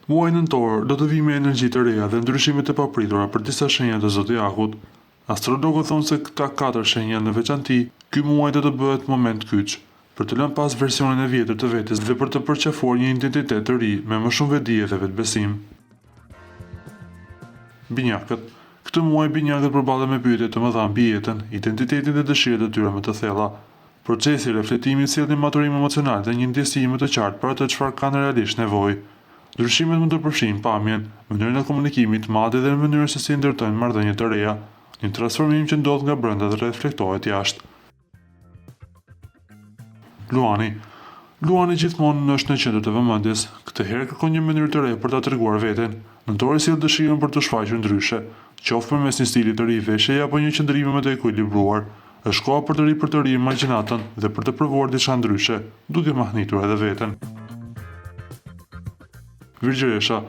Muaji nëntor do të vijë me energji të reja dhe ndryshime të papritura për disa shenja të zodiakut. Astrologët thonë se këta 4 shenja në veçanti, ky muaj do të bëhet moment kyç, për të lënë pas versionin e vjetër të vetes dhe për të përqafuar një identitet të ri me më shumë vetdije dhe vetbesim. Binjakët. Këtë muaj binjakët përballen me pyetje të mëdha mbi jetën, identitetin dhe dëshirat e tyre më të thella. Procesi i reflektimit sjell një maturim emocional dhe një ndjesim më të qartë për atë çfarë kanë realisht nevojë. Ndryshimet mund të përfshijnë pamjen, mënyrën e komunikimit, madje edhe mënyrën se si ndërtojnë marrëdhënie të reja, një transformim që ndodh nga brenda dhe reflektohet jashtë. Luani. Luani gjithmonë është në qendër të vëmendjes, këtë herë kërkon një mënyrë të re për ta treguar veten. Nëntori sjell dëshirën për të shfaqur ndryshe, qoftë përmes një stili të ri veshjeje apo një qëndrimi më të ekuilibruar. Është koha për të ri imagjinatën dhe për të provuar diçka ndryshe, duke mahnitur edhe veten. Virgjëresha.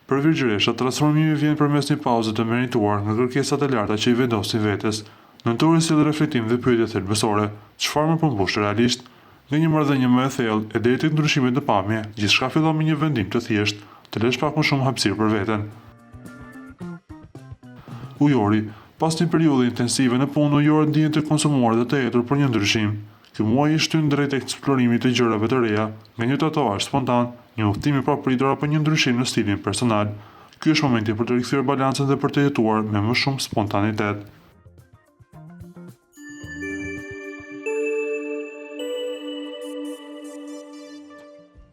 Për Virgjëresha, transformimi vjen përmes një pauze të merituar nga kërkesat e larta që i vendosin vetes. Nëntori sjell reflektim dhe pyetje thelbësore, çfarë më përmbush realisht? Nga një marrëdhënie më e thellë e deri tek ndryshimet në pamje, gjithçka fillon me një vendim të thjeshtë, të lësh pak më shumë hapësirë për veten. Ujori. Pas një periudhe intensive në punë, ujorët ndihen të konsumuar dhe të etur për një ndryshim. Ky muaj i shtyn drejt eksplorimit të gjërave të reja, nga një tatuazh spontan, një udhëtim i papritur apo një ndryshim në stilin personal. Ky është momenti për të rikthyer balancën dhe për të jetuar me më shumë spontanitet.